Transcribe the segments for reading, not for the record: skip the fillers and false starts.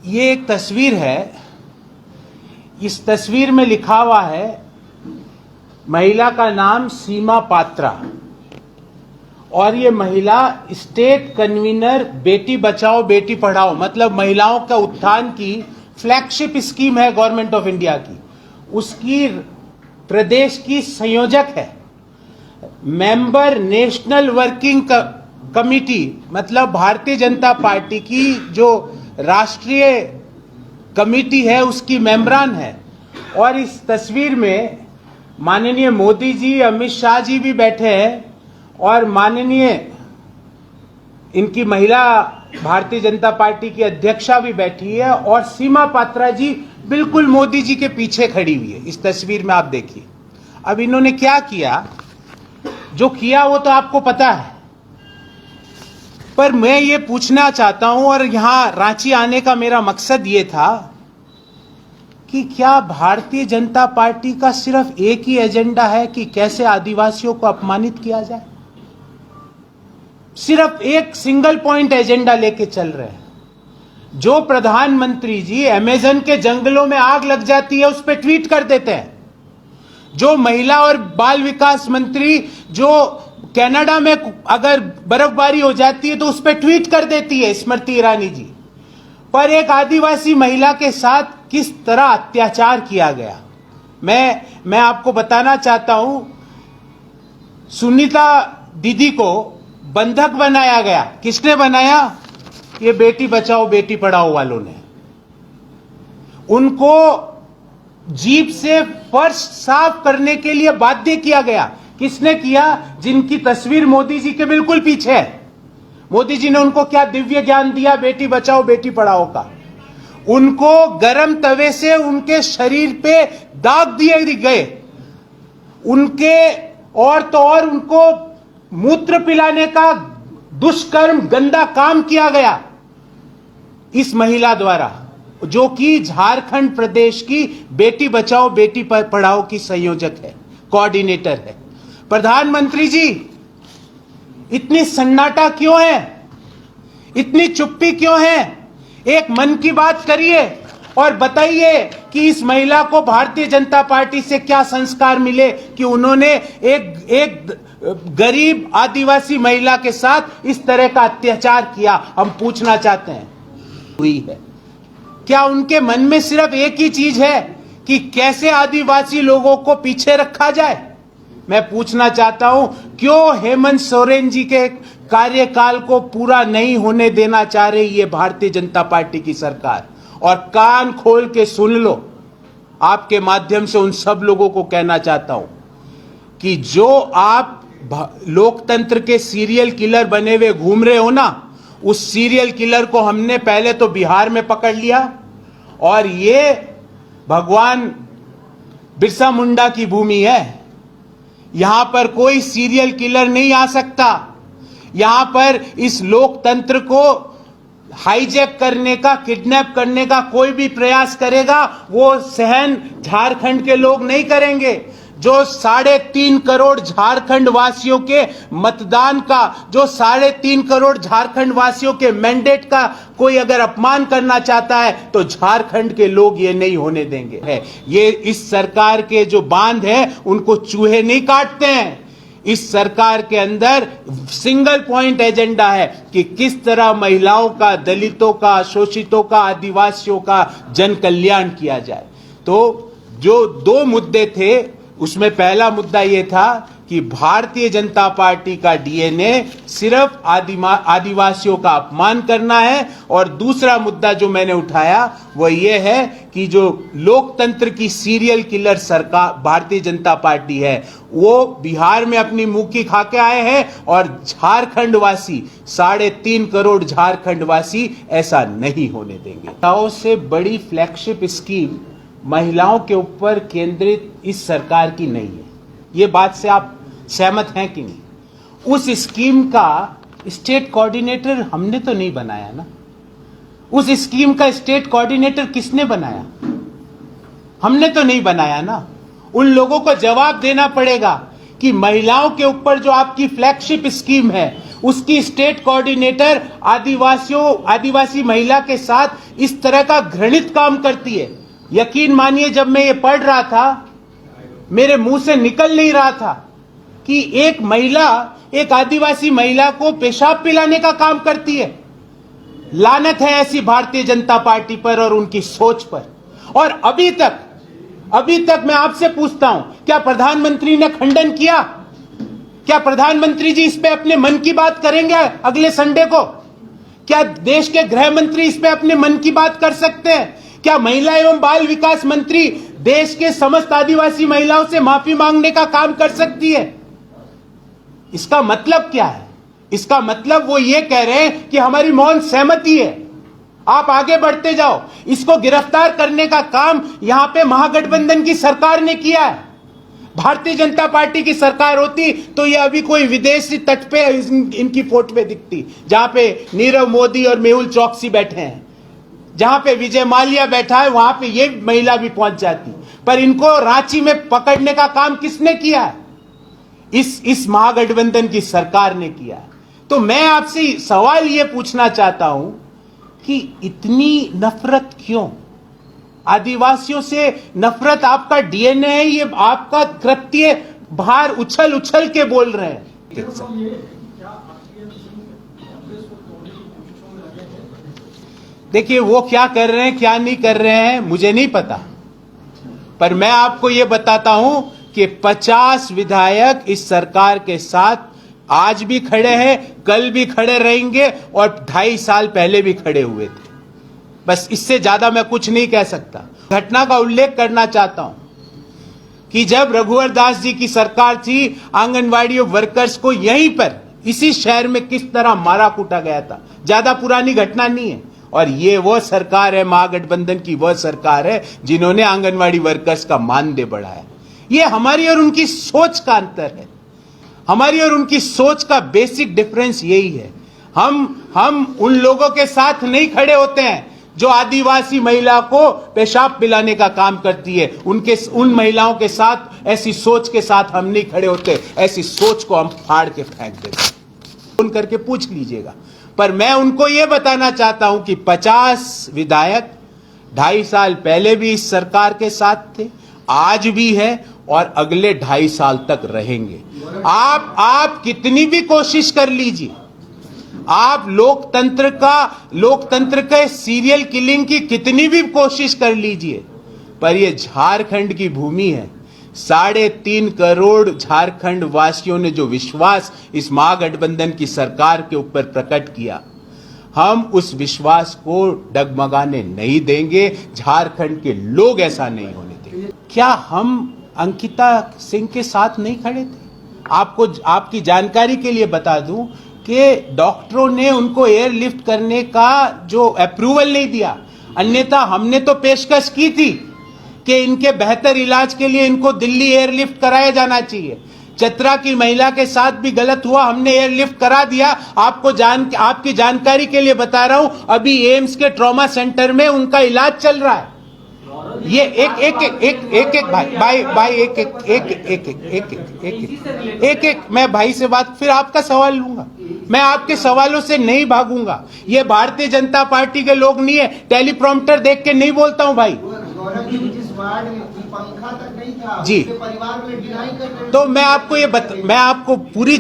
ये एक तस्वीर है। इस तस्वीर में लिखा हुआ है, महिला का नाम सीमा पात्रा, और ये महिला स्टेट कन्वीनर बेटी बचाओ बेटी पढ़ाओ, मतलब महिलाओं का उत्थान की फ्लैगशिप स्कीम है गवर्नमेंट ऑफ इंडिया की, उसकी प्रदेश की संयोजक है। मेंबर नेशनल वर्किंग कमिटी, मतलब भारतीय जनता पार्टी की जो राष्ट्रीय कमिटी है उसकी मेंबरान है। और इस तस्वीर में माननीय मोदी जी, अमित शाह जी भी बैठे हैं, और माननीय इनकी महिला भारतीय जनता पार्टी की अध्यक्षा भी बैठी है, और सीमा पात्रा जी बिल्कुल मोदी जी के पीछे खड़ी हुई है। इस तस्वीर में आप देखिए। अब इन्होंने क्या किया, जो किया वो तो आपको पता है, पर मैं ये पूछना चाहता हूं, और यहां रांची आने का मेरा मकसद ये था कि क्या भारतीय जनता पार्टी का सिर्फ एक ही एजेंडा है कि कैसे आदिवासियों को अपमानित किया जाए? सिर्फ एक सिंगल पॉइंट एजेंडा लेके चल रहे हैं। जो प्रधानमंत्री जी अमेज़न के जंगलों में आग लग जाती है उस पर ट्वीट कर देते हैं। जो महिला और बाल विकास मंत्री जो कनाडा में अगर बर्फबारी हो जाती है तो उस पर ट्वीट कर देती है स्मृति ईरानी जी। पर एक आदिवासी महिला के साथ किस तरह अत्याचार किया गया, मैं आपको बताना चाहता हूं। सुनीता दीदी को बंधक बनाया गया। किसने बनाया? ये बेटी बचाओ बेटी पढ़ाओ वालों ने। उनको जीप से फर्श साफ करने के लिए बाध्य किया गया। किसने किया? जिनकी तस्वीर मोदी जी के बिल्कुल पीछे है। मोदी जी ने उनको क्या दिव्य ज्ञान दिया बेटी बचाओ बेटी पढ़ाओ का? उनको गरम तवे से उनके शरीर पे दाग दिए गए। उनके और तो और उनको मूत्र पिलाने का दुष्कर्म गंदा काम किया गया इस महिला द्वारा, जो कि झारखंड प्रदेश की बेटी बचाओ बेटी पढ़ाओ की संयोजक है, कोऑर्डिनेटर है। प्रधानमंत्री जी, इतनी सन्नाटा क्यों है? इतनी चुप्पी क्यों है? एक मन की बात करिए और बताइए कि इस महिला को भारतीय जनता पार्टी से क्या संस्कार मिले कि उन्होंने एक गरीब आदिवासी महिला के साथ इस तरह का अत्याचार किया। हम पूछना चाहते हैं, हुई है क्या उनके मन में सिर्फ एक ही चीज है कि कैसे आदिवासी लोगों को पीछे रखा जाए? मैं पूछना चाहता हूं, क्यों हेमंत सोरेन जी के कार्यकाल को पूरा नहीं होने देना चाह रही है भारतीय जनता पार्टी की सरकार? और कान खोल के सुन लो, आपके माध्यम से उन सब लोगों को कहना चाहता हूं कि जो आप लोकतंत्र के सीरियल किलर बने हुए घूम रहे हो ना, उस सीरियल किलर को हमने पहले तो बिहार में पकड़ लिया, और ये भगवान बिरसा मुंडा की भूमि है। यहां पर कोई सीरियल किलर नहीं आ सकता। यहां पर इस लोकतंत्र को हाईजैक करने का, किडनैप करने का कोई भी प्रयास करेगा, वो सहन झारखंड के लोग नहीं करेंगे। जो 3.5 करोड़ झारखंड वासियों के मतदान का, जो 3.5 करोड़ झारखंड वासियों के मैंडेट का कोई अगर अपमान करना चाहता है तो झारखंड के लोग ये नहीं होने देंगे। है ये इस सरकार के जो बांध है उनको चूहे नहीं काटते हैं। इस सरकार के अंदर सिंगल पॉइंट एजेंडा है कि किस तरह महिलाओं का, दलितों का, शोषितों का, आदिवासियों का जन कल्याण किया जाए। तो जो 2 मुद्दे थे, उसमें पहला मुद्दा यह था कि भारतीय जनता पार्टी का डीएनए सिर्फ आदिवासियों का अपमान करना है, और दूसरा मुद्दा जो मैंने उठाया वो ये है कि जो लोकतंत्र की सीरियल किलर सरकार भारतीय जनता पार्टी है, वो बिहार में अपनी मुक्की खा के आए हैं, और झारखंड वासी, 3.5 करोड़ झारखंड वासी ऐसा नहीं होने देंगे। सबसे बड़ी फ्लैगशिप स्कीम महिलाओं के ऊपर केंद्रित इस सरकार की नहीं है। ये बात से आप सहमत हैं कि नहीं? उस स्कीम का स्टेट कोऑर्डिनेटर हमने तो नहीं बनाया ना। उस स्कीम का स्टेट कोऑर्डिनेटर किसने बनाया? हमने तो नहीं बनाया ना। उन लोगों को जवाब देना पड़ेगा कि महिलाओं के ऊपर जो आपकी फ्लैगशिप स्कीम है उसकी स्टेट कोऑर्डिनेटर आदिवासी महिला के साथ इस तरह का घृणित काम करती है। यकीन मानिए, जब मैं ये पढ़ रहा था मेरे मुंह से निकल नहीं रहा था कि एक आदिवासी महिला को पेशाब पिलाने का काम करती है। लानत है ऐसी भारतीय जनता पार्टी पर और उनकी सोच पर। और अभी तक मैं आपसे पूछता हूं, क्या प्रधानमंत्री ने खंडन किया? क्या प्रधानमंत्री जी इस पे अपने मन की बात करेंगे अगले संडे को? क्या देश के गृह मंत्री इस पे अपने मन की बात कर सकते हैं? क्या महिला एवं बाल विकास मंत्री देश के समस्त आदिवासी महिलाओं से माफी मांगने का काम कर सकती है? इसका मतलब क्या है? इसका मतलब वो ये कह रहे हैं कि हमारी मौन सहमति है, आप आगे बढ़ते जाओ। इसको गिरफ्तार करने का काम यहां पे महागठबंधन की सरकार ने किया है। भारतीय जनता पार्टी की सरकार होती तो ये अभी कोई विदेशी तट पे इनकी फोटो पे दिखती, जहां पे नीरव मोदी और मेहुल चौकसी बैठे हैं, जहां पे विजय माल्या बैठा है, वहां पे ये महिला भी पहुंच जाती। पर इनको रांची में पकड़ने का काम किसने किया है? इस महागठबंधन की सरकार ने किया है। तो मैं आपसे सवाल ये पूछना चाहता हूं कि इतनी नफरत क्यों? आदिवासियों से नफरत आपका डीएनए है, ये आपका कृत्य बाहर उछल के बोल रहे हैं। देखिए, वो क्या कर रहे हैं क्या नहीं कर रहे हैं मुझे नहीं पता, पर मैं आपको ये बताता हूं कि 50 विधायक इस सरकार के साथ आज भी खड़े हैं, कल भी खड़े रहेंगे और 2.5 साल पहले भी खड़े हुए थे। बस इससे ज्यादा मैं कुछ नहीं कह सकता। घटना का उल्लेख करना चाहता हूं कि जब रघुवर दास जी की सरकार थी, आंगनवाड़ी वर्कर्स को यहीं पर इसी शहर में किस तरह मारा कूटा गया था। ज्यादा पुरानी घटना नहीं है। और ये वो सरकार है, महागठबंधन की वह सरकार है जिन्होंने आंगनवाड़ी वर्कर्स का मानदेय बढ़ाया। ये हमारी और उनकी सोच का अंतर है। हमारी और उनकी सोच का बेसिक डिफरेंस यही है। हम उन लोगों के साथ नहीं खड़े होते हैं जो आदिवासी महिला को पेशाब पिलाने का काम करती है। उन महिलाओं के साथ, ऐसी सोच के साथ हम नहीं खड़े होते। ऐसी सोच को हम फाड़ के फेंक देते। फोन करके पूछ लीजिएगा। पर मैं उनको यह बताना चाहता हूं कि 50 विधायक 2.5 साल पहले भी इस सरकार के साथ थे, आज भी है और अगले 2.5 साल तक रहेंगे। आप कितनी भी कोशिश कर लीजिए, आप लोकतंत्र के सीरियल किलिंग की कितनी भी कोशिश कर लीजिए, पर यह झारखंड की भूमि है। 3.5 करोड़ झारखंड वासियों ने जो विश्वास इस महागठबंधन की सरकार के ऊपर प्रकट किया, हम उस विश्वास को डगमगाने नहीं देंगे। झारखंड के लोग ऐसा नहीं होने देंगे। क्या हम अंकिता सिंह के साथ नहीं खड़े थे? आपकी जानकारी के लिए बता दूं कि डॉक्टरों ने उनको एयरलिफ्ट करने का जो अप्रूवल नहीं दिया, अन्यथा हमने तो पेशकश की थी कि इनके बेहतर इलाज के लिए इनको दिल्ली एयरलिफ्ट कराया जाना चाहिए। चतरा की महिला के साथ भी गलत हुआ, हमने एयरलिफ्ट करा दिया। आपकी जानकारी के लिए बता रहा हूं, अभी एम्स के ट्रॉमा सेंटर में उनका इलाज चल रहा है। ये एक मैं भाई से बात, फिर आपका सवाल लूंगा। मैं आपके सवालों से नहीं भागूंगा। ये भारतीय जनता पार्टी के लोग नहीं है, टेलीप्रॉम्प्टर देख के नहीं बोलता हूं भाई जी। तो मैं आपको पूरी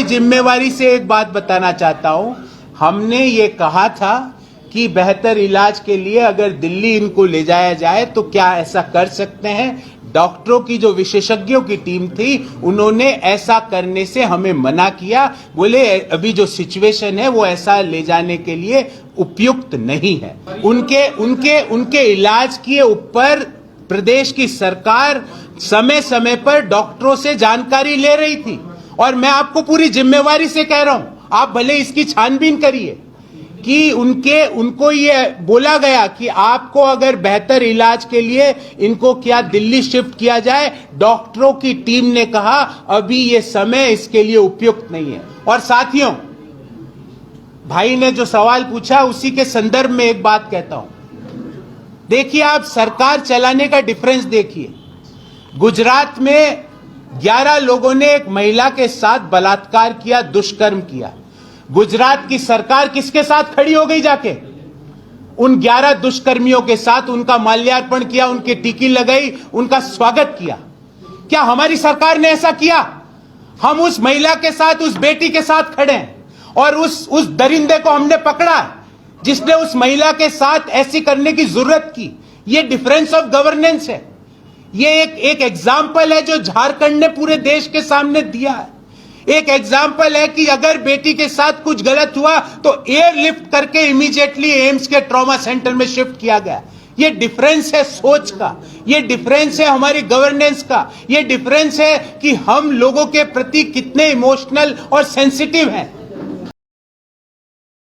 जिम्मेवारी से एक बात बताना चाहता हूं। हमने ये कहा था कि बेहतर इलाज के लिए अगर दिल्ली इनको ले जाया जाए तो क्या ऐसा कर सकते हैं। डॉक्टरों की जो विशेषज्ञों की टीम थी, उन्होंने ऐसा करने से हमें मना किया। बोले अभी जो सिचुएशन है वो ऐसा ले जाने के लिए उपयुक्त नहीं है। उनके इलाज के ऊपर प्रदेश की सरकार समय समय पर डॉक्टरों से जानकारी ले रही थी। और मैं आपको पूरी जिम्मेवारी से कह रहा हूं, आप भले इसकी छानबीन करिए कि उनको ये बोला गया कि आपको अगर बेहतर इलाज के लिए इनको क्या दिल्ली शिफ्ट किया जाए। डॉक्टरों की टीम ने कहा अभी ये समय इसके लिए उपयुक्त नहीं है। और साथियों, भाई ने जो सवाल पूछा उसी के संदर्भ में एक बात कहता हूं। देखिए, आप सरकार चलाने का डिफरेंस देखिए। गुजरात में 11 लोगों ने एक महिला के साथ बलात्कार किया, दुष्कर्म किया। गुजरात की सरकार किसके साथ खड़ी हो गई? जाके उन 11 दुष्कर्मियों के साथ उनका माल्यार्पण किया, उनकी टिकी लगाई, उनका स्वागत किया। क्या हमारी सरकार ने ऐसा किया? हम उस महिला के साथ, उस बेटी के साथ खड़े हैं और उस दरिंदे को हमने पकड़ा जिसने उस महिला के साथ ऐसी करने की जरूरत की। ये डिफरेंस ऑफ गवर्नेंस है। ये एक एग्जाम्पल है जो झारखंड ने पूरे देश के सामने दिया है। एक एग्जाम्पल है कि अगर बेटी के साथ कुछ गलत हुआ तो एयरलिफ्ट करके इमीडिएटली एम्स के ट्रॉमा सेंटर में शिफ्ट किया गया। ये डिफरेंस है सोच का, ये डिफरेंस है हमारी गवर्नेंस का, ये डिफरेंस है कि हम लोगों के प्रति कितने इमोशनल और सेंसिटिव हैं।